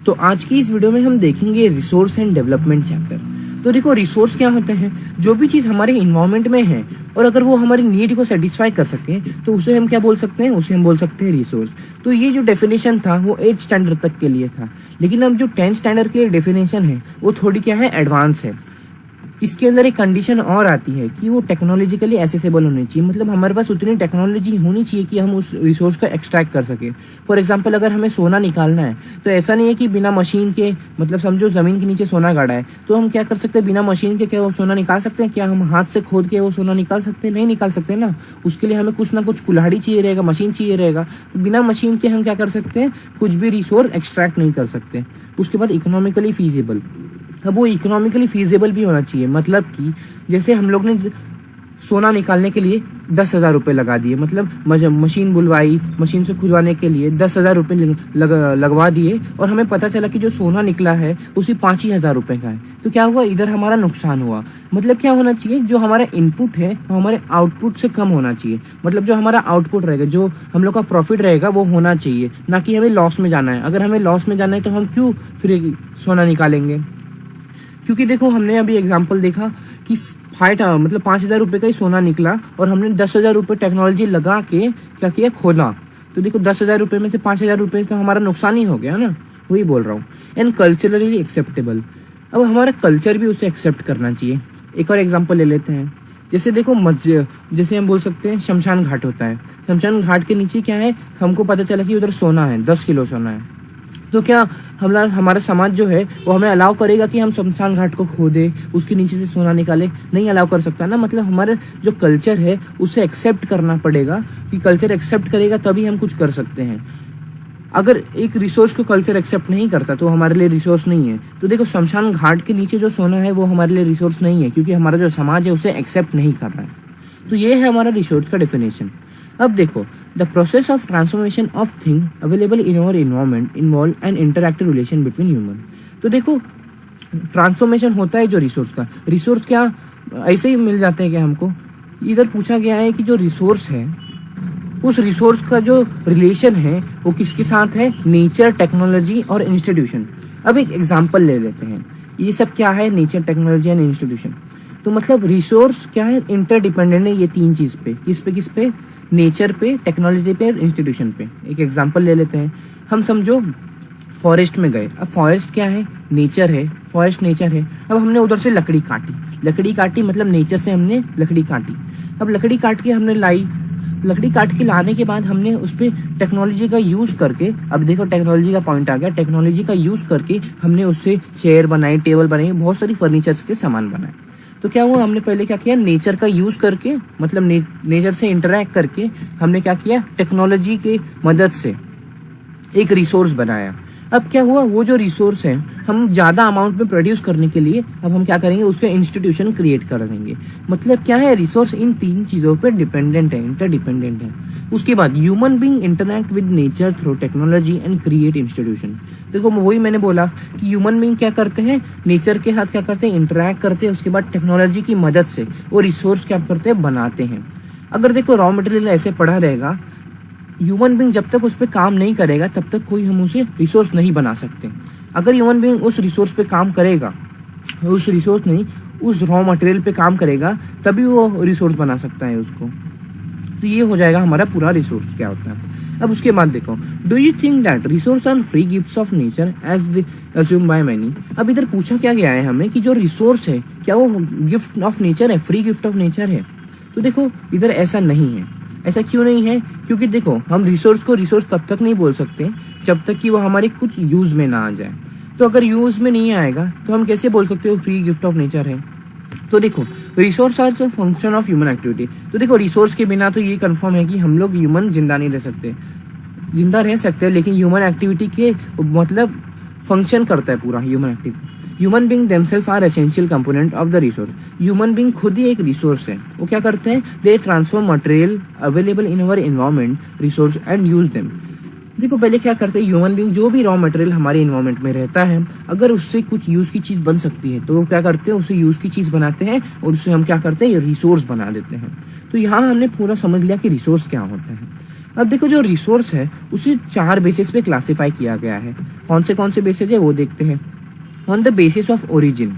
तो आज की इस वीडियो में हम देखेंगे रिसोर्स एंड डेवलपमेंट चैप्टर। तो देखो रिसोर्स क्या होते हैं, जो भी चीज़ हमारे इन्वायरमेंट में है और अगर वो हमारी नीड को सेटिस्फाई कर सके तो उसे हम क्या बोल सकते हैं, उसे हम बोल सकते हैं रिसोर्स। तो ये जो डेफिनेशन था वो 8th स्टैंडर्ड तक के लिए था, लेकिन अब जो 10th स्टैंडर्ड की डेफिनेशन है वो थोड़ी क्या है, एडवांस है। इसके अंदर एक कंडीशन और आती है कि वो टेक्नोलॉजिकली एसेसेबल होनी चाहिए, मतलब हमारे पास उतनी टेक्नोलॉजी होनी चाहिए कि हम उस रिसोर्स को एक्सट्रैक्ट कर सके। फॉर एग्जांपल अगर हमें सोना निकालना है तो ऐसा नहीं है कि बिना मशीन के, मतलब समझो जमीन के नीचे सोना गाड़ा है तो हम क्या कर सकते हैं, बिना मशीन के क्या वो सोना निकाल सकते हैं? क्या हम हाथ से खोद के वो सोना निकाल सकते हैं? नहीं निकाल सकते ना। उसके लिए हमें कुछ ना कुछ कुल्हाड़ी चाहिए रहेगा, मशीन चाहिए रहेगा। तो बिना मशीन के हम क्या कर सकते हैं, कुछ भी रिसोर्स एक्सट्रैक्ट नहीं कर सकते। उसके बाद इकोनॉमिकली फीजिबल। अब वो इकोनॉमिकली फीजिबल भी होना चाहिए, मतलब कि जैसे हम लोग ने सोना निकालने के लिए 10,000 रुपये लगा दिए, मतलब मशीन बुलवाई, मशीन से खुदवाने के लिए 10,000 रुपये लगवा दिए और हमें पता चला कि जो सोना निकला है उसी 5,000 रुपये का है। तो क्या हुआ, इधर हमारा नुकसान हुआ। मतलब क्या होना चाहिए, जो हमारा इनपुट है वो हमारे आउटपुट से कम होना चाहिए। मतलब जो हमारा आउटपुट रहेगा, जो हम लोग का प्रॉफिट रहेगा वो होना चाहिए, ना कि हमें लॉस में जाना है। अगर हमें लॉस में जाना है तो हम क्यों फिर सोना निकालेंगे? क्योंकि देखो हमने अभी एग्जांपल देखा कि 5,000 रुपये का ही सोना निकला और हमने 10,000 रुपये टेक्नोलॉजी लगा के क्या किया, खोला। तो देखो 10,000 रुपये में से 5,000 रुपये तो हमारा नुकसान ही हो गया ना, वही बोल रहा हूँ। And culturally acceptable. अब हमारा कल्चर भी उसे एक्सेप्ट करना चाहिए। एक और एग्जाम्पल ले लेते हैं, जैसे देखो जैसे हम बोल सकते हैं शमशान घाट होता है। शमशान घाट के नीचे क्या है, हमको पता चला कि उधर सोना है, 10 किलो सोना है। तो क्या हमारा समाज जो है वो हमें अलाउ करेगा कि हम शमशान घाट को खोदे, उसके नीचे से सोना निकाले? नहीं अलाउ कर सकता ना। मतलब हमारे जो कल्चर है उसे एक्सेप्ट करना पड़ेगा, कि कल्चर एक्सेप्ट करेगा तभी हम कुछ कर सकते हैं। अगर एक रिसोर्स को कल्चर एक्सेप्ट नहीं करता तो हमारे लिए रिसोर्स नहीं है। तो देखो शमशान घाट के नीचे जो सोना है वो हमारे लिए रिसोर्स नहीं है, क्योंकि हमारा जो समाज है उसे एक्सेप्ट नहीं कर रहा है। तो ये है हमारा रिसोर्स का डेफिनेशन। अब देखो, the process of transformation of thing available in our environment involve an interactive relation between human. तो देखो ट्रांसफॉर्मेशन होता है जो रिसोर्स का। रिसोर्स क्या ऐसे ही मिल जाते हैं क्या हमको? इधर पूछा गया है कि जो रिसोर्स है उस रिसोर्स का जो रिलेशन है वो किसके साथ है, नेचर, टेक्नोलॉजी और इंस्टीट्यूशन। अब एक एग्जाम्पल ले लेते हैं। ये सब क्या है, नेचर, टेक्नोलॉजी एंड इंस्टीट्यूशन। तो मतलब रिसोर्स क्या है, इंटरडिपेंडेंट है ये तीन चीज पे। किस पे? नेचर पे, टेक्नोलॉजी पे और इंस्टीट्यूशन पे। एक एग्जांपल ले लेते हैं। हम समझो फॉरेस्ट में गए। अब फॉरेस्ट क्या है, नेचर है, फॉरेस्ट नेचर है। अब हमने उधर से लकड़ी काटी, मतलब नेचर से हमने लकड़ी काटी। अब लकड़ी काट के हमने लाई, लकड़ी काट के लाने के बाद हमने उस पर टेक्नोलॉजी का यूज करके, अब देखो टेक्नोलॉजी का पॉइंट आ गया, टेक्नोलॉजी का यूज करके हमने उससे चेयर बनाई, टेबल बनाई, बहुत सारी फर्नीचर्स के सामान बनाए। तो क्या हुआ, हमने पहले क्या किया, नेचर का यूज करके, मतलब नेचर से इंटरैक्ट करके हमने क्या किया, टेक्नोलॉजी की मदद से एक रिसोर्स बनाया। अब क्या हुआ, वो जो रिसोर्स है हम ज्यादा अमाउंट में प्रोड्यूस करने के लिए अब हम क्या करेंगे, उसका इंस्टीट्यूशन क्रिएट कर देंगे। मतलब क्या है, रिसोर्स इन तीन चीजों पे डिपेंडेंट है, इंटरडिपेंडेंट है। उसके बाद human being interact with nature through technology and create institution. देखो वही मैंने बोला कि ह्यूमन बीइंग क्या करते हैं, नेचर के साथ क्या करते हैं, इंटरैक्ट करते हैं। उसके बाद टेक्नोलॉजी की मदद से वो रिसोर्स क्या करते हैं, बनाते हैं। अगर देखो रॉ मटेरियल ऐसे पड़ा रहेगा, ह्यूमन बीइंग जब तक उस पर काम नहीं करेगा तब तक कोई हम उसे रिसोर्स नहीं बना सकते। अगर ह्यूमन बीइंग उस रिसोर्स पे काम करेगा, उस रॉ मटेरियल पे काम करेगा, तभी वो रिसोर्स बना सकता है उसको। तो ये हो जाएगा हमारा पूरा रिसोर्स क्या होता है। अब उसके बाद देखो, do you think that resource are free gifts of nature as assume by many. अब इधर पूछा क्या गया है हमें कि जो रिसोर्स है क्या वो गिफ्ट ऑफ नेचर है, फ्री गिफ्ट ऑफ नेचर है? तो देखो इधर ऐसा नहीं है। ऐसा क्यों नहीं है? क्योंकि देखो हम रिसोर्स को रिसोर्स तब तक नहीं बोल सकते जब तक कि वो हमारे कुछ यूज में ना आ जाए। तो अगर यूज में नहीं आएगा तो हम कैसे बोल सकते हो फ्री गिफ्ट ऑफ नेचर है? तो देखो resource are function of human activity. तो देखो रिसोर्स के बिना तो ये कंफर्म है कि हम लोग ह्यूमन जिंदा नहीं रह सकते, जिंदा रह सकते हैं लेकिन ह्यूमन एक्टिविटी के मतलब फंक्शन करता है पूरा human activity. Human being themselves are essential component of the resource. Human being खुद ही एक रिसोर्स है। वो क्या करते हैं, they transform material available in our environment resource and use them. देखो पहले क्या करते हैं, ह्यूमन बीइंग जो भी रॉ मटेरियल हमारे इन्वायरमेंट में रहता है, अगर उससे कुछ यूज की चीज बन सकती है तो वो क्या करते हैं, उसे यूज की चीज बनाते हैं और उससे हम क्या करते हैं, ये रिसोर्स बना देते हैं। तो यहाँ हमने पूरा समझ लिया कि रिसोर्स क्या होता है। अब देखो जो रिसोर्स है उसे 4 बेसिस पे क्लासिफाई किया गया है। कौन से बेसिस है वो देखते हैं। On the basis of origin.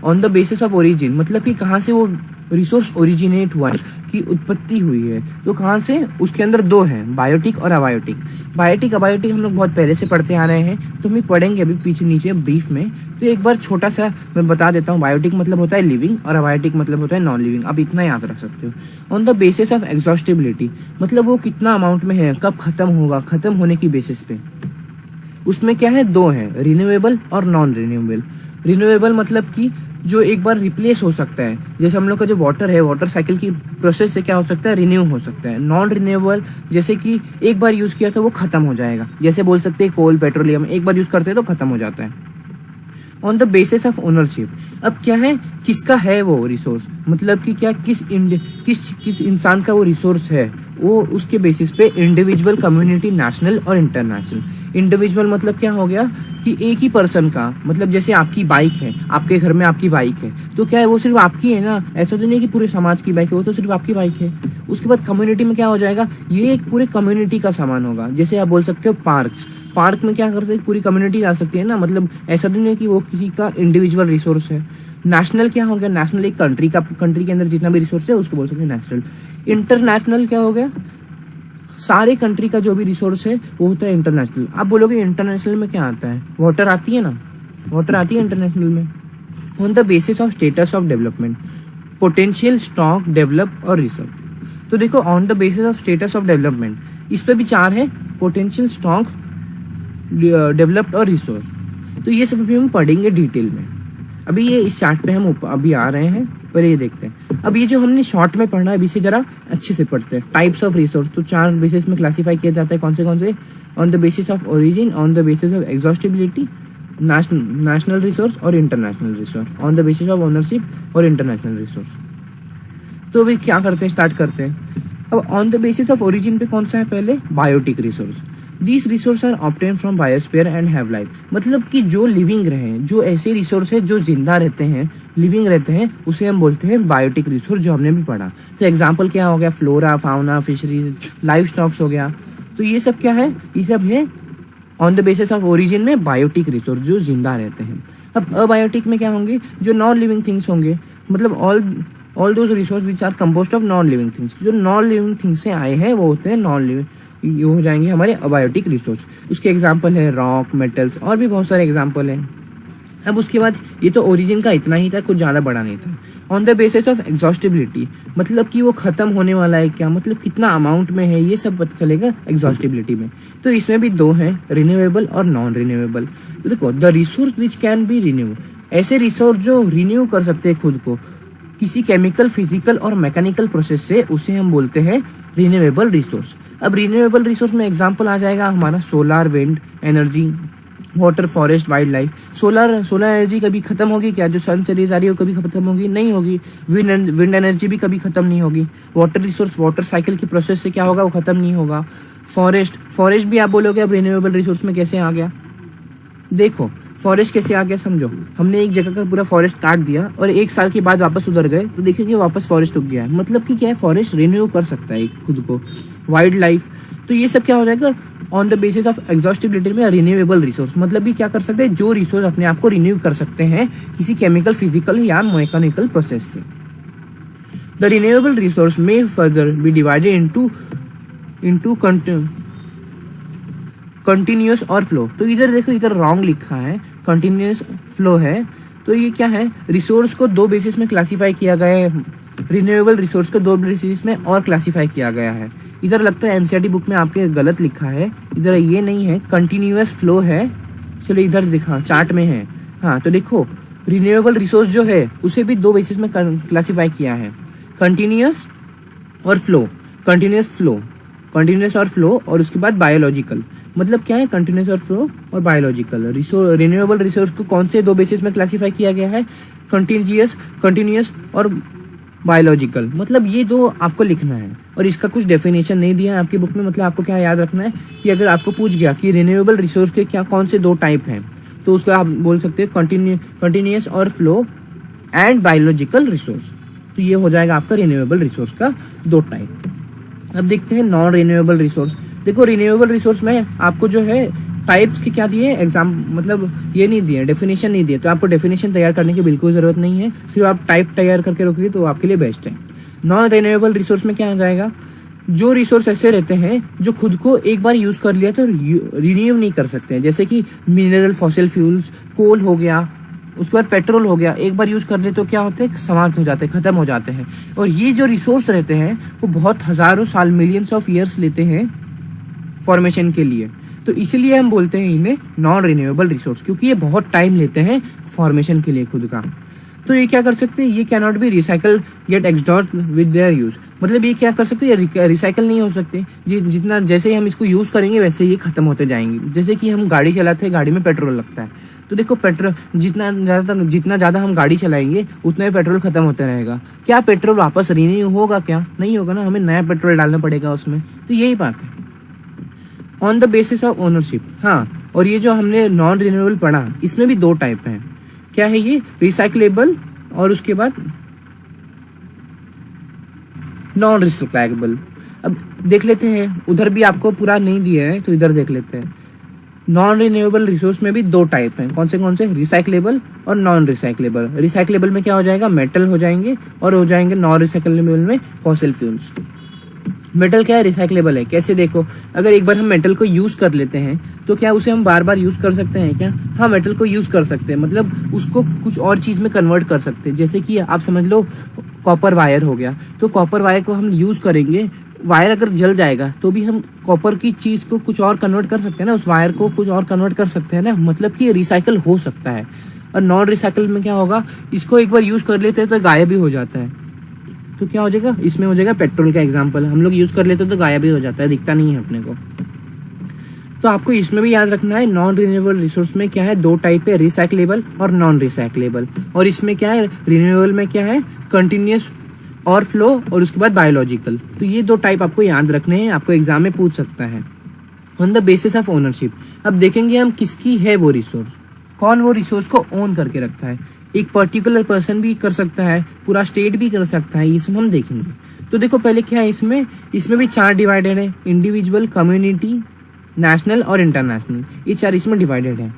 On the basis of origin मतलब कि कहाँ से वो रिसोर्स ओरिजिनेट हुआ है, की उत्पत्ति हुई है, तो कहाँ से, उसके अंदर 2 हैं, बायोटिक और अबायोटिक। बायोटिक अबायोटिक हम लोग बहुत पहले से पढ़ते आ रहे हैं, तो हम पढ़ेंगे अभी पीछे नीचे ब्रीफ में। तो एक बार छोटा सा मैं बता देता हूँ। बायोटिक मतलब होता है लिविंग और अबायोटिक मतलब होता है नॉन लिविंग। आप इतना याद रख सकते हो। On the basis of exhaustibility मतलब वो कितना अमाउंट में है, कब खत्म होगा, खत्म होने की बेसिस पे। उसमें क्या है, 2 है, रिन्यूएबल और नॉन रिन्यूएबल। रिन्यूएबल मतलब कि जो एक बार रिप्लेस हो सकता है, जैसे हम लोग का जो वाटर है, वाटर साइकिल की प्रोसेस से क्या हो सकता है, रिन्यू हो सकता है। नॉन रिन्यूएबल जैसे कि एक बार यूज किया तो वो खत्म हो जाएगा, जैसे बोल सकते हैं कोल, पेट्रोलियम, एक बार यूज करते हैं तो खत्म हो जाता है। On the basis of ownership, अब क्या है, किसका है वो रिसोर्स, मतलब कि क्या किस इंसान का वो रिसोर्स है, वो उसके बेसिस पे इंडिविजुअल, कम्युनिटी, नेशनल और इंटरनेशनल। इंडिविजुअल मतलब क्या हो गया कि एक ही पर्सन का, मतलब जैसे आपकी बाइक है, आपके घर में आपकी बाइक है, तो क्या है वो सिर्फ आपकी है ना, ऐसा तो नहीं कि पूरे समाज की बाइक है, वो तो सिर्फ आपकी बाइक है। उसके बाद कम्युनिटी में क्या हो जाएगा, ये एक पूरे कम्युनिटी का सामान होगा। जैसे आप बोल सकते हो पार्क में क्या कर सकते, पूरी कम्युनिटी जा सकती है ना, मतलब ऐसा तो नहीं है कि वो किसी का इंडिविजुअल रिसोर्स है। नेशनल क्या हो गया, नेशनल एक कंट्री के अंदर जितना भी रिसोर्स है उसको बोल सकते हैं नेशनल। इंटरनेशनल क्या हो गया, सारे कंट्री का जो भी रिसोर्स है वो होता है इंटरनेशनल। आप बोलोगे इंटरनेशनल में क्या आता है, वाटर आती है ना, वाटर आती है इंटरनेशनल में। On the basis of status of development, potential, stock, develop और रिसर्च। तो देखो on the basis of status of development, इस पे भी 4 है, पोटेंशियल, स्टॉक, डेवलप्ड और रिसोर्स। तो ये सब अभी हम पढ़ेंगे डिटेल में। अभी ये इस चार्ट पे हम अभी आ रहे हैं, पहले ये देखते हैं। अब ये जो हमने शॉर्ट में पढ़ना है, अभी से जरा अच्छे से पढ़ते हैं। टाइप्स ऑफ रिसोर्स, तो 4 बेसिस में क्लासिफाई किया जाता है। कौन से on the basis of origin, on the basis of exhaustibility, national resource और international resource, on the basis of ownership और इंटरनेशनल रिसोर्स। तो अभी क्या करते हैं, स्टार्ट करते हैं। अब on the basis of origin पे कौन सा है, पहले biotic resource. These resources are obtained from biosphere and have life, मतलब कि जो लिविंग रहे, जो ऐसे रिसोर्स है जो जिंदा रहते हैं, लिविंग रहते हैं, उसे हम बोलते हैं बायोटिक रिसोर्स, जो हमने भी पढ़ा। तो एग्जाम्पल क्या हो गया, flora, fauna, fisheries, life stocks हो गया। तो ये सब क्या है, ये सब है on the basis of origin में बायोटिक रिसोर्स जो जिंदा रहते हैं। अब अबायोटिक में क्या होंगे, जो नॉन लिविंग थिंग्स होंगे, मतलब all those resource which are composed of non living things. जो नॉन लिविंग थिंग्स से आए हैं वो होते हैं नॉन लिविंग, ये हो जाएंगे हमारे अबायोटिक रिसोर्स। उसके एग्जाम्पल है रॉक, मेटल्स और भी बहुत सारे एग्जाम्पल हैं। अब उसके बाद ये तो ओरिजिन का इतना ही था, कुछ ज़्यादा बड़ा नहीं था। On the basis of exhaustibility, मतलब कि वो खत्म होने वाला है क्या, मतलब कितना अमाउंट में है, ये सब पता चलेगा एग्जॉस्टिबिलिटी में। तो इसमें भी 2 हैं, रिन्यूएबल और नॉन रिन्यूएबल। तो देखो, the resource which can be renew, ऐसे रिसोर्स जो रिन्यू कर सकते हैं खुद को किसी केमिकल, फिजिकल और मैकेनिकल प्रोसेस से, उसे हम बोलते हैं रिन्यूएबल रिसोर्स। अब रिन्यूएबल रिसोर्स में एग्जांपल आ जाएगा हमारा solar, wind energy, water, forest, wild life. Solar energy कभी खत्म होगी क्या, जो सन से रेज आ रही है कभी खत्म होगी, नहीं होगी। विंड एनर्जी भी कभी खत्म नहीं होगी। वाटर रिसोर्स, वाटर साइकिल की प्रोसेस से क्या होगा, वो खत्म नहीं होगा। फॉरेस्ट भी आप बोलोगे अब रिन्यूएबल रिसोर्स में कैसे आ गया। देखो फॉरेस्ट कैसे आ गया, समझो, हमने एक जगह का पूरा फॉरेस्ट काट दिया और 1 साल के बाद वापस उधर गए तो देखिए वापस फॉरेस्ट उग गया है, मतलब कि क्या है, फॉरेस्ट रिन्यू कर सकता है खुद को। वाइल्ड लाइफ, तो ये सब क्या हो जाएगा on the basis of exhaustibility में रिन्यूएबल रिसोर्स, मतलब भी क्या कर सकते हैं, जो रिसोर्स अपने आप को रिन्यू कर सकते हैं किसी केमिकल, फिजिकल या मैकेनिकल प्रोसेस से। द रिन्यूएबल रिसोर्स में further be divided into continuous और फ्लो। तो इधर देखो, इधर रॉन्ग लिखा है, कंटिन्यूअस फ्लो है। तो ये क्या है, रिसोर्स को 2 बेसिस में क्लासिफाई किया गया है, रिन्यूएबल रिसोर्स को 2 बेसिस में और क्लासिफाई किया गया है। इधर लगता है एनसीईआरटी बुक में आपके गलत लिखा है, इधर ये नहीं है, कंटिन्यूअस फ्लो है। चलो इधर दिखा, चार्ट में है। हाँ तो देखो, रिन्यूएबल रिसोर्स जो है उसे भी 2 बेसिस में क्लासिफाई किया है, कंटिन्यूअस और फ्लो। कंटिन्यूअस और फ्लो, और उसके बाद बायोलॉजिकल, मतलब क्या है, कंटिन्यूअस और फ्लो और बायोलॉजिकल। रिन्यूएबल रिसोर्स को कौन से 2 बेसिस में क्लासिफाई किया गया है, कंटिन्यूअस और बायोलॉजिकल, मतलब ये 2 आपको लिखना है। और इसका कुछ डेफिनेशन नहीं दिया है आपकी बुक में, मतलब आपको क्या याद रखना है कि अगर आपको पूछ गया कि रिन्यूएबल रिसोर्स के क्या कौन से 2 टाइप हैं, तो उसको आप बोल सकते हैं कंटिन्यूअस और फ्लो एंड बायोलॉजिकल रिसोर्स। तो ये हो जाएगा आपका रिन्यूएबल रिसोर्स का 2 टाइप। अब देखते हैं नॉन रिन्यूएबल रिसोर्स। देखो रिन्यूएबल रिसोर्स में आपको जो है टाइप्स के क्या दिए, एग्जाम मतलब ये नहीं दिए, डेफिनेशन नहीं दिए, तो आपको डेफिनेशन तैयार करने की बिल्कुल जरूरत नहीं है, सिर्फ आप टाइप तैयार करके रखोगे तो आपके लिए बेस्ट है। नॉन रिन्यूएबल रिसोर्स में क्या आ जाएगा, जो रिसोर्स ऐसे रहते हैं जो खुद को एक बार यूज कर लिया तो रिन्यू नहीं कर सकते हैं, जैसे कि मिनरल फॉसिल फ्यूल्स, कोल हो गया, उसके बाद पेट्रोल हो गया, एक बार यूज कर ले तो क्या होते हैं, समाप्त हो जाते हैं, खत्म हो जाते हैं। और ये जो रिसोर्स रहते हैं वो बहुत हजारों साल, मिलियंस ऑफ ईयर्स लेते हैं फॉर्मेशन के लिए, तो इसीलिए हम बोलते हैं इन्हें नॉन रिन्यूएबल रिसोर्स, क्योंकि ये बहुत टाइम लेते हैं फॉर्मेशन के लिए खुद का। तो ये क्या कर सकते हैं, ये can not be recycle get exhausted with their use, मतलब ये क्या कर सकते हैं, ये रिसाइकल नहीं हो सकते, जितना जैसे ही हम इसको यूज करेंगे वैसे ही खत्म होते जाएंगे। जैसे कि हम गाड़ी चलाते हैं, गाड़ी में पेट्रोल लगता है, तो देखो पेट्रोल जितना ज्यादा हम गाड़ी चलाएंगे उतना ही पेट्रोल खत्म होता रहेगा। क्या पेट्रोल वापस रिन्यू होगा, क्या नहीं होगा ना, हमें नया पेट्रोल डालना पड़ेगा उसमें। तो यही बात है on the basis of ownership. हाँ, और ये जो हमने नॉन रिन्यूएबल पढ़ा इसमें भी दो टाइप हैं, क्या है ये, रिसाइक्लेबल और उसके बाद नॉन रिसाइक्लेबल। अब देख लेते हैं, उधर भी आपको पूरा नहीं दिया है तो इधर देख लेते हैं। नॉन रिन्यूएबल रिसोर्स में भी दो टाइप हैं, कौन से, रिसाइक्लेबल और नॉन रिसाइक्लेबल। रिसाइक्लेबल में क्या हो जाएगा, मेटल हो जाएंगे, और हो जाएंगे नॉन रिसाइक्लेबल में फॉसिल फ्यूल्स। मेटल क्या है, रिसाइक्लेबल है। कैसे, देखो अगर एक बार हम मेटल को यूज कर लेते हैं तो क्या उसे हम बार बार यूज कर सकते हैं क्या, हाँ मेटल को यूज कर सकते हैं, मतलब उसको कुछ और चीज में कन्वर्ट कर सकते हैं। जैसे कि आप समझ लो कॉपर वायर हो गया, तो कॉपर वायर को हम यूज करेंगे, वायर अगर जल जाएगा तो भी हम कॉपर की चीज को कुछ और कन्वर्ट कर सकते हैं ना, उस वायर को कुछ और कन्वर्ट कर सकते हैं ना, मतलब कि रिसाइकल हो सकता है। और नॉन रिसाइकल में क्या होगा, इसको एक बार यूज कर लेते हैं तो गायब भी हो जाता है, तो क्या हो जाएगा, इसमें हो जाएगा पेट्रोल का एग्जांपल, हम लोग यूज कर लेते हैं तो गायब भी हो जाता है, दिखता नहीं है अपने को। तो आपको इसमें भी याद रखना है, नॉन रिन्यूएबल रिसोर्स में क्या है, दो टाइप है, रिसाइक्लेबल और नॉन रिसाइक्लेबल। और इसमें क्या है, रिन्यूएबल में क्या है, कंटिन्यूस और फ्लो, और उसके बाद बायोलॉजिकल। तो ये दो टाइप आपको याद रखने हैं, आपको एग्जाम में पूछ सकता है। On the basis of ownership, अब देखेंगे हम किसकी है वो रिसोर्स, कौन वो रिसोर्स को ओन करके रखता है। एक पर्टिकुलर पर्सन भी कर सकता है, पूरा स्टेट भी कर सकता है, इसमें हम देखेंगे। तो देखो पहले क्या है, इसमें भी चार डिवाइडेड है, इंडिविजुअल, कम्युनिटी, नेशनल और इंटरनेशनल, ये चार इसमें डिवाइडेड है।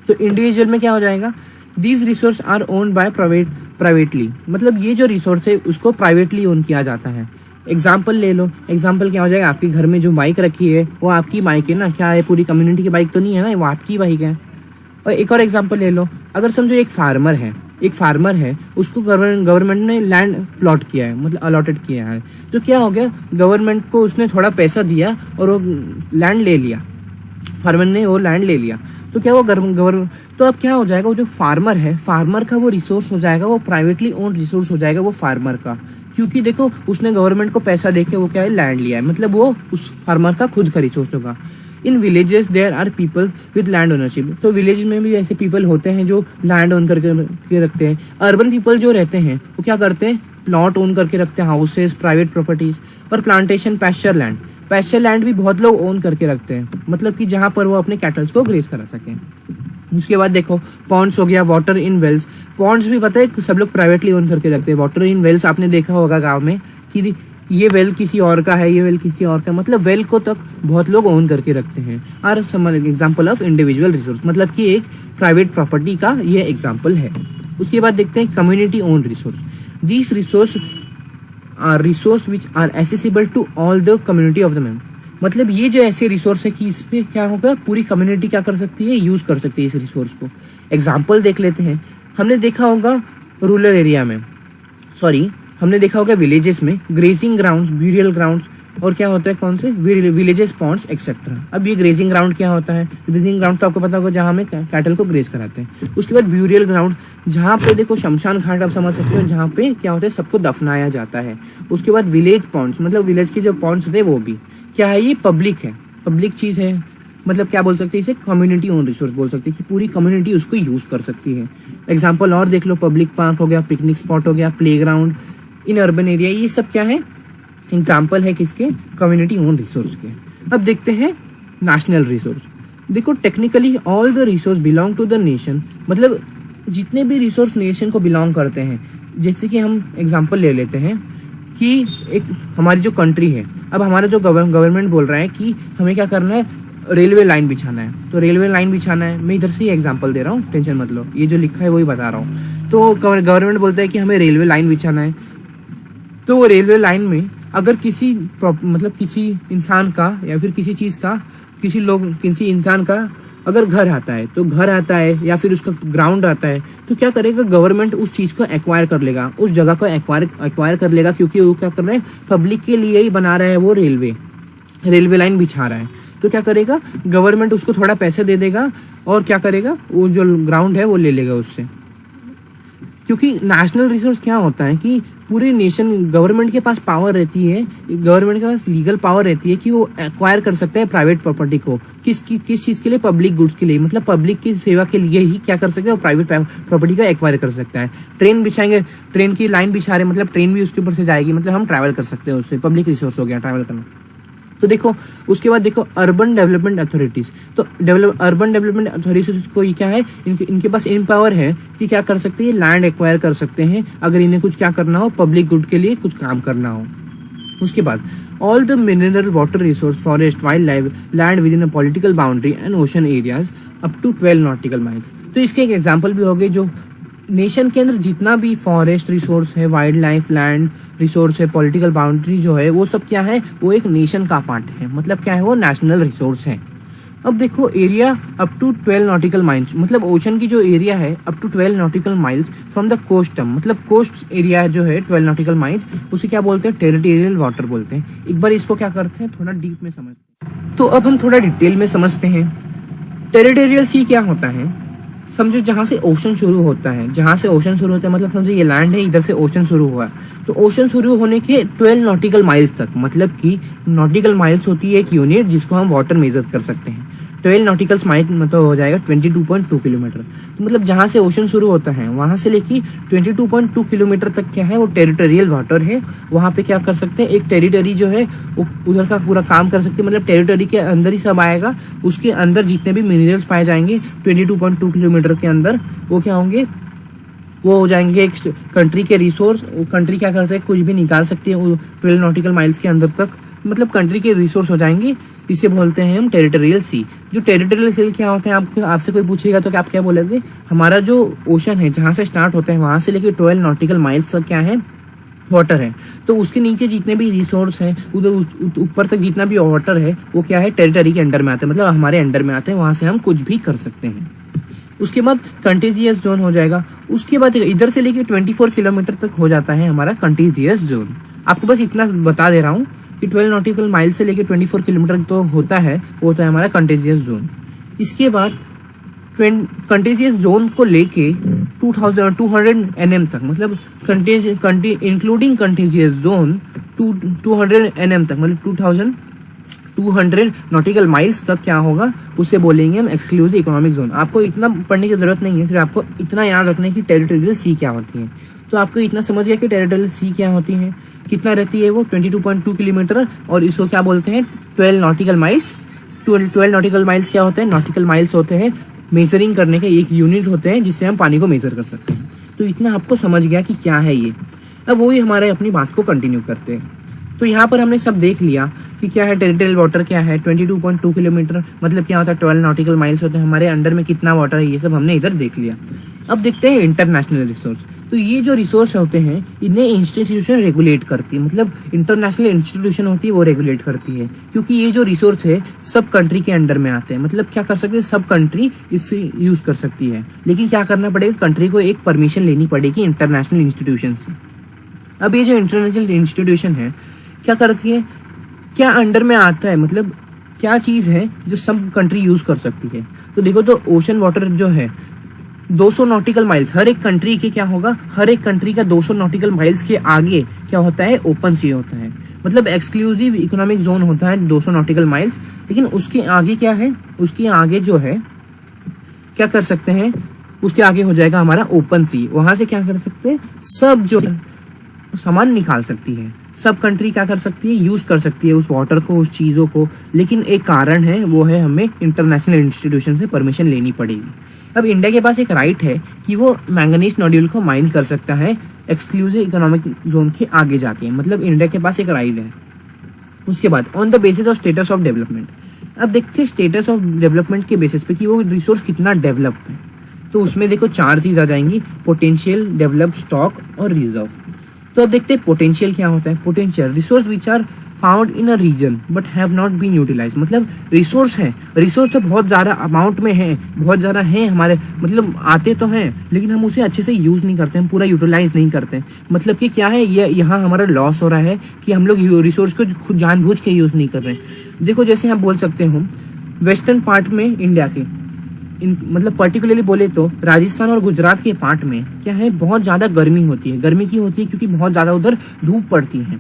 तो इंडिविजुअल में क्या हो जाएगा, these resource are owned by privately, मतलब ये जो रिसोर्स है उसको प्राइवेटली ओन किया जाता है। एग्जाम्पल ले लो, एग्जाम्पल क्या हो जाएगा, आपके घर में जो बाइक रखी है वो आपकी बाइक है ना, क्या है, पूरी कम्युनिटी की बाइक तो नहीं है ना, वो आपकी बाइक है। और एक और एग्जाम्पल ले लो, अगर समझो एक फार्मर है, उसको गवर्नमेंट ने लैंड प्लॉट किया है, मतलब अलॉटेड किया है, तो क्या हो गया, गवर्नमेंट को उसने थोड़ा पैसा दिया और वो लैंड ले लिया, फार्मर ने वो लैंड ले लिया, तो क्या वो गवर्नमेंट, तो अब क्या हो जाएगा, वो जो फार्मर है, फार्मर का वो रिसोर्स हो जाएगा, वो प्राइवेटली ओन्ड रिसोर्स हो जाएगा वो फार्मर का, क्योंकि देखो उसने गवर्नमेंट को पैसा देके वो क्या है, लैंड लिया है, मतलब वो उस फार्मर का खुद का रिसोर्स होगा। In villages there are people with land ownership, तो विलेज में भी ऐसे पीपल होते हैं जो लैंड ओन करके रखते हैं। अर्बन पीपल जो रहते हैं वो क्या करते हैं, प्लॉट ओन करके रखते हैं, हाउसेस, प्राइवेट प्रॉपर्टीज। और प्लांटेशन, पैस्चर लैंड भी बहुत लोग ओन करके रखते हैं, मतलब कि जहां पर वो अपने कैटल्स को ग्रेज करा सकें। उसके बाद देखो पॉन्ड्स हो गया, वाटर इन वेल्स, पॉन्ड्स भी पता है सब लोग प्राइवेटली ओन करके रखते हैं। वाटर इन वेल्स आपने देखा होगा गाँव में कि ये वेल किसी और का है, ये वेल किसी और का, मतलब वेल को तक बहुत लोग ओन करके रखते हैं। और some example of individual resource, मतलब कि एक प्राइवेट प्रॉपर्टी का ये एग्जांपल है। उसके बाद देखते हैं community own resource, this resource are resource which are accessible to all the community of the member, मतलब ये जो ऐसे रिसोर्स है कि इस पे क्या होगा, पूरी कम्युनिटी क्या कर सकती है, यूज कर सकती है इस रिसोर्स को। एग्जाम्पल देख लेते हैं, हमने देखा होगा रूरल एरिया में, हमने देखा होगा विलेजेस में ग्रेजिंग ग्राउंड्स, ब्यूरियल ग्राउंड्स, और क्या होता है, कौन से, विलेजेस, पॉन्ड्स एक्सेट्रा। अब ये ग्रेजिंग ग्राउंड क्या होता है, ग्रेजिंग ग्राउंड तो आपको पता होगा जहाँ में कैटल को ग्रेज कराते हैं। उसके बाद ब्यूरियल ग्राउंड, जहाँ पे देखो शमशान घाट आप समझ सकते हो, जहाँ पे क्या होता है, सबको दफनाया जाता है। उसके बाद विलेज पॉन्ड्स, मतलब विलेज के जो पॉन्ड्स होते हैं वो भी क्या है, ये पब्लिक है, पब्लिक चीज है, मतलब क्या बोल सकते हैं इसे, कम्युनिटी ओन रिसोर्स बोल सकते हैं कि पूरी कम्युनिटी उसको यूज कर सकती है। एग्जाम्पल और देख लो, पब्लिक पार्क हो गया, पिकनिक स्पॉट हो गया, play ground in urban area, ये सब क्या है, एग्जाम्पल है किसके, कम्युनिटी ओन रिसोर्स के। अब देखते हैं नेशनल रिसोर्स। देखो technically all the resource belong to the nation, मतलब जितने भी रिसोर्स नेशन को बिलोंग करते हैं। जैसे कि हम एग्जाम्पल ले लेते हैं कि एक हमारी जो कंट्री है, अब हमारा जो गवर्नमेंट बोल रहा है कि हमें क्या करना है, रेलवे लाइन बिछाना है। तो रेलवे लाइन बिछाना है, मैं इधर से ही एग्जांपल दे रहा हूँ, टेंशन मत लो, ये जो लिखा है वही बता रहा हूँ। तो गवर्नमेंट बोलता है कि हमें रेलवे लाइन बिछाना है। तो वो रेलवे लाइन में अगर किसी मतलब किसी इंसान का या फिर किसी चीज़ का, किसी इंसान का अगर घर आता है, तो घर आता है या फिर उसका ग्राउंड आता है, तो क्या करेगा गवर्नमेंट, उस चीज़ को एक्वायर कर लेगा, उस जगह को एक्वायर कर लेगा, क्योंकि वो क्या कर रहा है, पब्लिक के लिए ही बना रहा है, वो रेलवे लाइन बिछा रहा है। तो क्या करेगा गवर्नमेंट, उसको थोड़ा पैसे दे देगा और क्या करेगा, वो जो ग्राउंड है वो ले लेगा उससे। क्योंकि नेशनल रिसोर्स क्या होता है कि पूरे नेशन, गवर्नमेंट के पास पावर रहती है, गवर्नमेंट के पास लीगल पावर रहती है कि वो एक्वायर कर सकता है प्राइवेट प्रॉपर्टी को। किस चीज़ के लिए, पब्लिक गुड्स के लिए, मतलब पब्लिक की सेवा के लिए ही क्या कर सकता है, वो प्राइवेट प्रॉपर्टी का एक्वायर कर सकता है। ट्रेन बिछाएंगे, ट्रेन की लाइन बिछा रहे, मतलब ट्रेन भी उसके ऊपर से जाएगी, मतलब हम ट्रैवल कर सकते हैं उससे, पब्लिक रिसोर्स हो गया ट्रैवल करना। तो देखो उसके बाद देखो अर्बन डेवलपमेंट अथॉरिटीज। तो अर्बन डेवलपमेंट अथॉरिटीज को ये क्या है, इनके पास इन पावर है कि क्या कर सकते हैं, लैंड एक्वायर कर सकते हैं अगर इन्हें कुछ क्या करना हो, पब्लिक गुड के लिए कुछ काम करना हो। उसके बाद all the mineral, water resource, forest, wild life, land with in a political boundary and ocean areas up to 12 nautical miles. तो इसके एक एग्जाम्पल भी हो गए, जो नेशन के अंदर जितना भी फॉरेस्ट रिसोर्स है, वाइल्ड लाइफ, लैंड रिसोर्स है, पॉलिटिकल बाउंड्री जो है, वो सब क्या है, वो एक नेशन का पार्ट है, मतलब क्या है, वो नेशनल रिसोर्स है। अब देखो area up to 12 nautical miles, मतलब ओशन की जो एरिया है up to 12 nautical miles from the coast, मतलब कोस्ट एरिया जो है 12 नॉटिकल माइल्स, उसे क्या बोलते हैं, टेरिटोरियल वाटर बोलते हैं। एक बार इसको क्या करते हैं, थोड़ा डीप में समझते हैं। तो अब हम थोड़ा डिटेल में समझते हैं टेरिटोरियल सी क्या होता है। समझो जहाँ से ओशन शुरू होता है, मतलब समझो ये लैंड है, इधर से ओशन शुरू हुआ, तो ओशन शुरू होने के 12 नॉटिकल माइल्स तक, मतलब कि नॉटिकल माइल्स होती है एक यूनिट जिसको हम वाटर मेजर कर सकते हैं। 12 नॉटिकल माइल मतलब हो जाएगा 22.2 किलोमीटर। तो मतलब जहाँ से ओशन शुरू होता है वहां से लेके 22.2 किलोमीटर तक क्या है, वो टेरिटोरियल वाटर है। वहां पे क्या कर सकते हैं, एक टेरिटरी जो है उधर का पूरा काम कर सकते हैं, मतलब टेरिटरी के अंदर ही सब आएगा, उसके अंदर जितने भी मिनरल्स पाए जाएंगे 22.2 किलोमीटर के अंदर, वो क्या होंगे, वो हो जाएंगे एक कंट्री के रिसोर्स। कंट्री क्या कर सकते हैं, कुछ भी निकाल सकती है 12 नॉटिकल माइल्स के अंदर तक, मतलब कंट्री के रिसोर्स हो जाएंगे। इसे बोलते हैं हम टेरिटोरियल सी। जो टेरिटोरियल सी क्या होते हैं, आपसे कोई पूछेगा तो आप क्या बोलेंगे, हमारा जो ओशन है जहाँ से स्टार्ट होता है वहां से लेके 12 नॉटिकल माइल्स तक क्या है, वाटर है। तो उसके नीचे जितने भी रिसोर्स हैं, उधर ऊपर तक जितना भी वाटर है, वो क्या है, टेरिटरी के अंडर में आते हैं, मतलब हमारे अंडर में आते हैं, वहां से हम कुछ भी कर सकते हैं। उसके बाद कंटीजियस जोन हो जाएगा। उसके बाद इधर से लेके 24 किलोमीटर तक हो जाता है हमारा कंटीजियस जोन। आपको बस इतना बता दे रहा हूँ कि 12 नॉटिकल माइल से लेके 24 किलोमीटर तो होता है, वो होता है हमारा कंटीजियस जोन। इसके बाद कंटीजियस जोन को लेके 2200 NM तक, मतलब इंक्लूडिंग कंटीजियस जोन 200 NM तक, मतलब 2200 नॉटिकल माइल्स तक क्या होगा, उसे बोलेंगे हम एक्सक्लूसिव इकोनॉमिक जोन। आपको इतना पढ़ने की जरूरत नहीं है, सिर्फ आपको इतना याद रखना है कि टेरिटोरियल सी क्या होती है। तो आपको इतना समझ गया कि टेरिटोरियल सी क्या होती है, कितना रहती है वो 22.2 किलोमीटर, और इसको क्या बोलते हैं 12 नॉटिकल माइल्स। 12 नॉटिकल माइल्स क्या होते हैं, नॉटिकल माइल्स होते हैं मेजरिंग करने के एक यूनिट होते हैं जिससे हम पानी को मेजर कर सकते हैं। तो इतना आपको समझ गया कि क्या है ये। अब वही हमारे अपनी बात को कंटिन्यू करते हैं। तो यहाँ पर हमने सब देख लिया कि क्या है टेरिटोरियल वाटर, क्या है 22.2 किलोमीटर, मतलब क्या होता है 12 नॉटिकल माइल्स होते हैं, हमारे अंडर में कितना वाटर है, ये सब हमने इधर देख लिया। अब देखते हैं इंटरनेशनल रिसोर्स। तो ये जो रिसोर्स होते हैं इन्हें इंस्टीट्यूशन रेगुलेट करती है, मतलब इंटरनेशनल इंस्टीट्यूशन होती है वो रेगुलेट करती है, क्योंकि ये जो रिसोर्स है सब कंट्री के अंडर में आते हैं। मतलब क्या कर सकते हैं, सब कंट्री इससे यूज कर सकती है, लेकिन क्या करना पड़ेगा, कंट्री को एक परमिशन लेनी पड़ेगी इंटरनेशनल इंस्टीट्यूशन से। अब ये जो इंटरनेशनल इंस्टीट्यूशन है क्या करती है, क्या अंडर में आता है, मतलब क्या चीज है जो सब कंट्री यूज कर सकती है। तो देखो, तो ओशन वाटर जो है 200 नॉटिकल माइल्स, हर एक कंट्री के क्या होगा, हर एक कंट्री का 200 नॉटिकल माइल्स के आगे क्या होता है, ओपन सी होता है, मतलब एक्सक्लूसिव इकोनॉमिक जोन होता है 200 नॉटिकल माइल्स। लेकिन उसके आगे क्या है, उसके आगे जो है क्या कर सकते हैं, उसके आगे हो जाएगा हमारा ओपन सी। वहां से क्या कर सकते हैं, सब जो सामान निकाल सकती है, सब कंट्री क्या कर सकती है, यूज कर सकती है उस वाटर को, उस चीजों को। लेकिन एक कारण है, वो है हमें इंटरनेशनल इंस्टीट्यूशन से परमिशन लेनी पड़ेगी। अब इंडिया के पास एक राइट है कि वो मैंगनीज नोड्यूल को माइन कर सकता है एक्सक्लूसिव इकोनॉमिक जोन के आगे जाके, मतलब इंडिया के पास एक राइड है। उसके बाद on the basis of status of development, अब देखते हैं स्टेटस ऑफ डेवलपमेंट के बेसिस पे कि वो रिसोर्स कितना डेवलप है। तो उसमें देखो 4 चीज आ जाएंगी, पोटेंशियल, डेवलप, स्टॉक और रिजर्व। तो अब देखते हैं पोटेंशियल क्या होता है। Potential resource which are found in a region but have not been utilise, मतलब रिसोर्स है, रिसोर्स तो बहुत ज़्यादा अमाउंट में है, बहुत ज़्यादा है हमारे, मतलब आते तो हैं लेकिन हम उसे अच्छे से यूज़ नहीं करते, हम पूरा यूटिलाइज नहीं करते। मतलब कि क्या है, ये यहाँ हमारा लॉस हो रहा है कि हम लोग रिसोर्स को खुद जानबूझ के यूज़ नहीं कर रहे हैं। देखो जैसे हम बोल सकते हो वेस्टर्न पार्ट में इंडिया के मतलब पर्टिकुलरली बोले तो राजस्थान और गुजरात के पार्ट में क्या है, बहुत ज़्यादा गर्मी होती है। गर्मी क्यों होती है? क्योंकि बहुत ज़्यादा उधर धूप पड़ती है।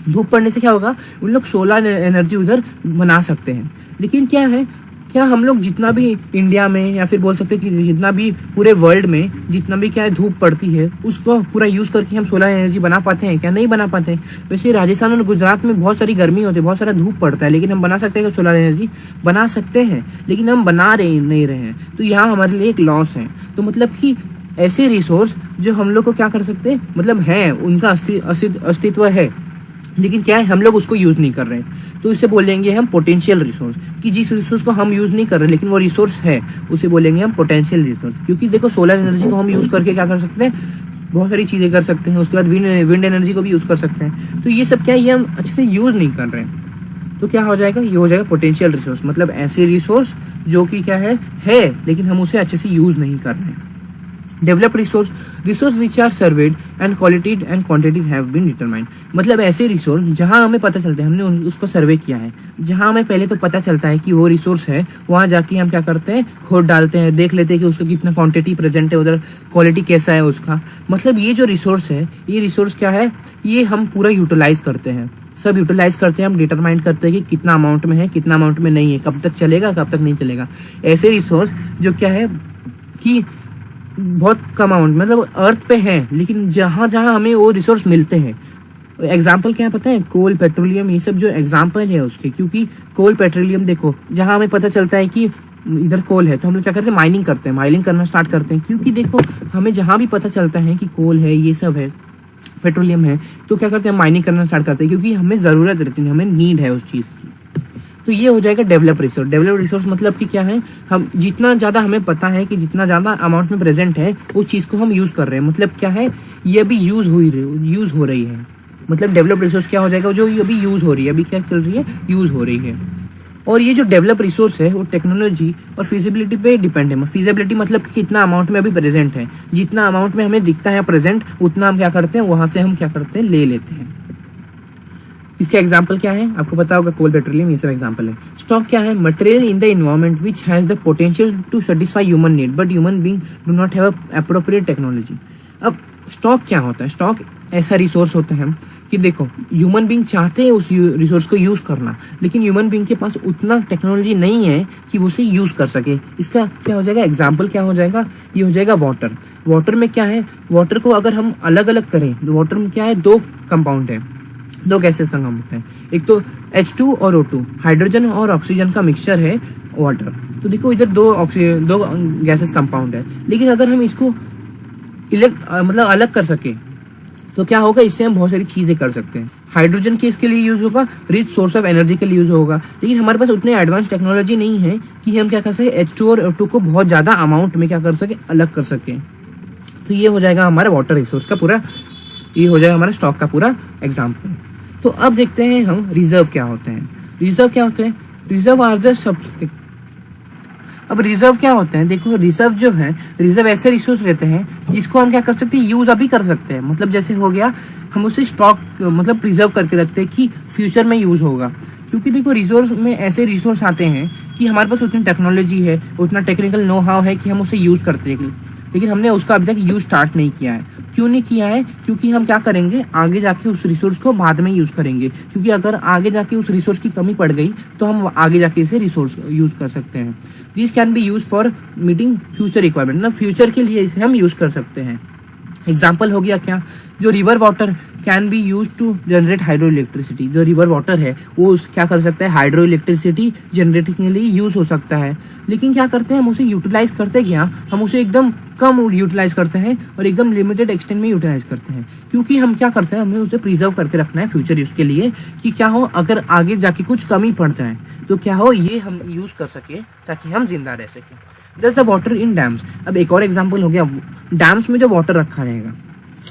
धूप पड़ने से क्या होगा, उन लोग सोलर एनर्जी उधर बना सकते हैं। लेकिन क्या है, क्या हम लोग जितना भी इंडिया में या फिर बोल सकते हैं कि जितना भी पूरे वर्ल्ड में जितना भी क्या है धूप पड़ती है उसको पूरा यूज़ करके हम सोलर एनर्जी बना पाते हैं क्या? नहीं बना पाते हैं। वैसे राजस्थान और गुजरात में बहुत सारी गर्मी होती है, बहुत सारा धूप पड़ता है, लेकिन हम बना सकते हैं कि सोलर एनर्जी बना सकते हैं, लेकिन हम बना नहीं रहे हैं। तो यहाँ हमारे लिए एक लॉस है। तो मतलब कि ऐसे रिसोर्स जो हम लोग को क्या कर सकते हैं, मतलब है उनका अस्तित्व है, लेकिन क्या है हम लोग उसको यूज़ नहीं कर रहे हैं। तो इसे बोलेंगे हम पोटेंशियल रिसोर्स, कि जिस रिसोर्स को हम यूज़ नहीं कर रहे लेकिन वो रिसोर्स है उसे बोलेंगे हम पोटेंशियल रिसोर्स। क्योंकि देखो सोलर एनर्जी को हम यूज़ करके क्या कर सकते हैं, बहुत सारी चीज़ें कर सकते हैं। उसके बाद विंड एनर्जी को भी यूज़ कर सकते हैं। तो ये सब क्या है, ये हम अच्छे से यूज़ नहीं कर रहे हैं। तो क्या हो जाएगा, ये हो जाएगा पोटेंशियल रिसोर्स, मतलब ऐसे रिसोर्स जो कि क्या है लेकिन हम उसे अच्छे से यूज़ नहीं कर रहे हैं। Develop resource which are surveyed and quality and quantity have been determined, मतलब ऐसे रिसोर्स जहां हमें पता चलता है, हमने उसको सर्वे किया है, जहां हमें पहले तो पता चलता है कि वो रिसोर्स है, वहां जाके हम क्या करते हैं, खोद डालते हैं, देख लेते हैं कि उसका कितना क्वांटिटी प्रेजेंट है, उधर क्वालिटी कैसा है उसका। मतलब ये जो रिसोर्स है, ये रिसोर्स क्या है, ये हम पूरा यूटिलाइज करते हैं, सब यूटिलाइज करते हैं, हम डिटरमाइन करते हैं कि कितना अमाउंट में है, कितना अमाउंट में नहीं है, कब तक चलेगा, कब तक नहीं चलेगा। ऐसे रिसोर्स जो क्या है कि बहुत कम अमाउंट, मतलब अर्थ पे है, लेकिन जहाँ जहाँ हमें वो रिसोर्स मिलते हैं, एग्जाम्पल क्या है पता है, कोल, पेट्रोलियम, ये सब जो एग्जाम्पल है उसके। क्योंकि कोल, पेट्रोलियम देखो, जहाँ हमें पता चलता है कि इधर कोल है तो हम लोग क्या करते हैं, माइनिंग करते हैं, माइनिंग करना स्टार्ट करते हैं। क्योंकि देखो हमें जहाँ भी पता चलता है कि कोल है, ये सब है, पेट्रोलियम है, तो क्या करते हैं, माइनिंग करना स्टार्ट करते हैं, क्योंकि हमें ज़रूरत रहती है, हमें नीड है उस चीज़ की। तो ये हो जाएगा डेवलप रिसोर्स। डेवलप रिसोर्स मतलब कि क्या है, हम जितना ज़्यादा हमें पता है कि जितना ज़्यादा अमाउंट में प्रेजेंट है उस चीज़ को हम यूज़ कर रहे हैं, मतलब क्या है, ये अभी यूज़ हो रही है। मतलब डेवलप रिसोर्स क्या हो जाएगा, जो अभी यूज़ हो रही है, अभी क्या चल रही है, यूज़ हो रही है। और ये जो डेवलप रिसोर्स है वो टेक्नोलॉजी और फिजिबिलिटी पे डिपेंड है। फिजिबिलिटी मतलब कि कितना अमाउंट में अभी प्रेजेंट है, जितना अमाउंट में हमें दिखता है प्रेजेंट, उतना हम क्या करते हैं, वहाँ से हम क्या करते हैं, ले लेते हैं। इसका एग्जाम्पल क्या है, आपको पता होगा, कोल, पेट्रोलियम, ये सब एग्जाम्पल है। स्टॉक क्या है, material in the environment which has the potential to satisfy human need but human being do not have appropriate technology. अब स्टॉक क्या होता है, स्टॉक ऐसा रिसोर्स होता है कि देखो ह्यूमन बीइंग चाहते हैं उस रिसोर्स को यूज़ करना, लेकिन ह्यूमन बीइंग के पास उतना टेक्नोलॉजी नहीं है कि वो उसे यूज़ कर सके। इसका क्या हो जाएगा, एग्जाम्पल क्या हो जाएगा, ये हो जाएगा वाटर। वाटर में क्या है, वाटर को अगर हम अलग अलग करें तो वाटर में क्या है, 2 कंपाउंड है, 2 गैसेस का काम होता है, एक तो H2 और O2, हाइड्रोजन और ऑक्सीजन का मिक्सचर है वाटर। तो देखो इधर 2 गैसेस कंपाउंड है, लेकिन अगर हम इसको मतलब अलग कर सके तो क्या होगा, इससे हम बहुत सारी चीज़ें कर सकते हैं। हाइड्रोजन के इसके लिए यूज़ होगा, रिच सोर्स ऑफ एनर्जी के लिए यूज़ होगा, लेकिन हमारे पास उतने एडवांस टेक्नोलॉजी नहीं है कि हम क्या कर सके, H2 और O2 को बहुत ज़्यादा अमाउंट में क्या कर सके, अलग कर सके। तो ये हो जाएगा हमारा वाटर रिसोर्स का पूरा, ये हो जाएगा हमारा स्टॉक का पूरा एग्जाम्पल। तो अब देखते हैं हम रिजर्व क्या होते हैं। रिजर्व क्या होते हैं, रिजर्व आर द सब्सटिट्यूट। अब रिजर्व क्या होते हैं, देखो रिजर्व जो है, रिजर्व ऐसे रिसोर्स रहते हैं जिसको हम क्या कर सकते हैं, यूज अभी कर सकते हैं। मतलब जैसे हो गया, हम उसे स्टॉक मतलब प्रिजर्व करके रखते हैं कि फ्यूचर में यूज होगा। क्योंकि देखो रिसोर्स में ऐसे रिसोर्स आते हैं कि हमारे पास उतनी टेक्नोलॉजी है, उतना टेक्निकल नो हाउ है कि हम उसे यूज करते हैं, लेकिन हमने उसका अभी तक यूज स्टार्ट नहीं किया है। क्यों नहीं किया है, क्योंकि हम क्या करेंगे, आगे जाके उस रिसोर्स को बाद में यूज करेंगे। क्योंकि अगर आगे जाके उस रिसोर्स की कमी पड़ गई तो हम आगे जाके इसे रिसोर्स यूज कर सकते हैं। This can be use for meeting future requirement, मतलब फ्यूचर के लिए इसे हम यूज कर सकते हैं। एग्जाम्पल हो गया क्या, जो river water can be use to generate hydro electricity. जो रिवर वाटर है वो क्या कर सकता है, हाइड्रो इलेक्ट्रिसिटी जनरेट के लिए यूज हो सकता है। लेकिन क्या करते हैं हम उसे यूटिलाइज करते क्या, हम उसे एकदम कम यूटिलाइज करते हैं और एकदम लिमिटेड एक्सटेंट में यूटिलाइज करते हैं। क्योंकि हम क्या करते हैं, हमें उसे प्रिजर्व करके रखना है फ्यूचर यूज के लिए, कि क्या हो अगर आगे जाके कुछ कमी पड़ जाए तो क्या हो ये हम यूज कर सके ताकि हम जिंदा रह सके। Just the water in dams. अब एक और एग्जाम्पल हो गया, डैम्स में जो वाटर रखा रहेगा,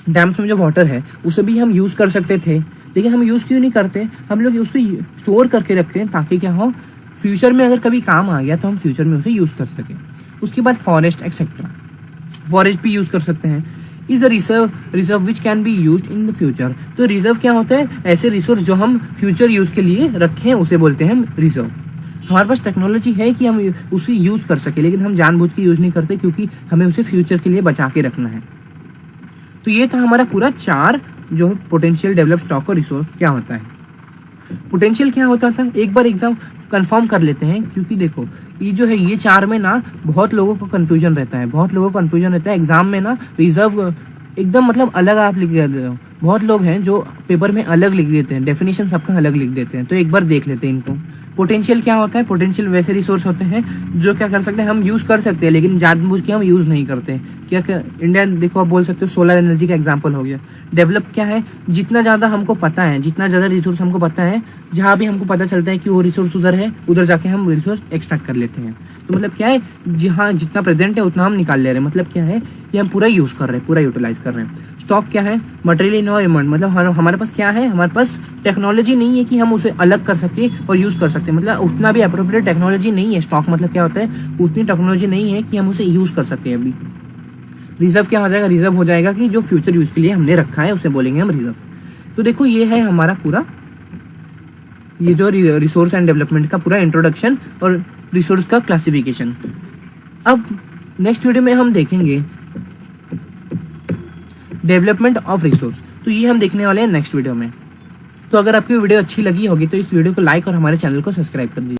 डैम्स में जो वाटर है उसे भी हम यूज कर सकते थे, लेकिन हम यूज क्यों नहीं करते, हम लोग उसको स्टोर करके रखते हैं ताकि क्या हो फ्यूचर में अगर कभी काम आ गया तो हम फ्यूचर में उसे यूज कर सके। उसके बाद फॉरेस्ट एक्सेट्रा, फॉरेस्ट भी यूज कर सकते हैं। Is a reserve which can be use in the future. तो रिजर्व क्या होता है, ऐसे रिसोर्स जो हम फ्यूचर यूज के लिए रखें उसे बोलते हैं हम रिजर्व। हमारे पास टेक्नोलॉजी है कि हम उसे यूज कर सके, लेकिन हम जानबूझ के यूज नहीं करते क्योंकि हमें उसे फ्यूचर के लिए बचा के रखना है। तो ये था हमारा पूरा 4 जो पोटेंशियल डेवलप स्टॉक और रिसोर्स क्या होता है। पोटेंशियल क्या होता था एक बार एकदम कंफर्म कर लेते हैं, क्योंकि देखो ये जो है ये 4 में ना बहुत लोगों को कंफ्यूजन रहता है, बहुत लोगों को कंफ्यूजन रहता है एग्जाम में ना। रिजर्व एकदम मतलब अलग आप लिख देते हो, बहुत लोग हैं जो पेपर में अलग लिख देते हैं, डेफिनेशन सबका अलग लिख देते हैं। तो एक बार देख लेते हैं इनको। पोटेंशियल क्या होता है, पोटेंशियल वैसे रिसोर्स होते हैं जो क्या कर सकते हैं, हम यूज कर सकते हैं लेकिन जानबूझ के हम यूज नहीं करते। क्या इंडिया देखो आप बोल सकते हो सोलर एनर्जी का एग्जांपल हो गया। डेवलप क्या है, जितना ज्यादा हमको पता है, जितना ज्यादा रिसोर्स हमको पता है, जहां भी हमको पता चलता है कि वो रिसोर्स उधर है, उधर जाके हम रिसोर्स एक्सट्रैक्ट कर लेते हैं। तो मतलब क्या है, जहाँ जितना प्रेजेंट है उतना हम निकाल ले रहे हैं। मतलब क्या है, ये हम पूरा यूज कर रहे हैं, पूरा यूटिलाइज कर रहे हैं। स्टॉक क्या है, मटेरियल इन्वायरमेंट, मतलब हमारे पास क्या है, हमारे पास टेक्नोलॉजी नहीं है कि हम उसे अलग कर सके और यूज कर सकते, मतलब उतना भी अप्रोप्रिएट टेक्नोलॉजी नहीं है। स्टॉक मतलब क्या होता है, उतनी टेक्नोलॉजी नहीं है कि हम उसे यूज कर सके अभी। रिजर्व क्या हो जाएगा, रिजर्व हो जाएगा कि जो फ्यूचर यूज के लिए हमने रखा है उसे बोलेंगे हम रिजर्व। तो देखो ये है हमारा पूरा ये जो रिसोर्स एंड डेवलपमेंट का पूरा इंट्रोडक्शन और रिसोर्स का क्लासिफिकेशन। अब नेक्स्ट वीडियो में हम देखेंगे डेवलपमेंट ऑफ रिसोर्स। तो ये हम देखने वाले हैं नेक्स्ट वीडियो में। तो अगर आपकी वीडियो अच्छी लगी होगी तो इस वीडियो को लाइक और हमारे चैनल को सब्सक्राइब कर दीजिए।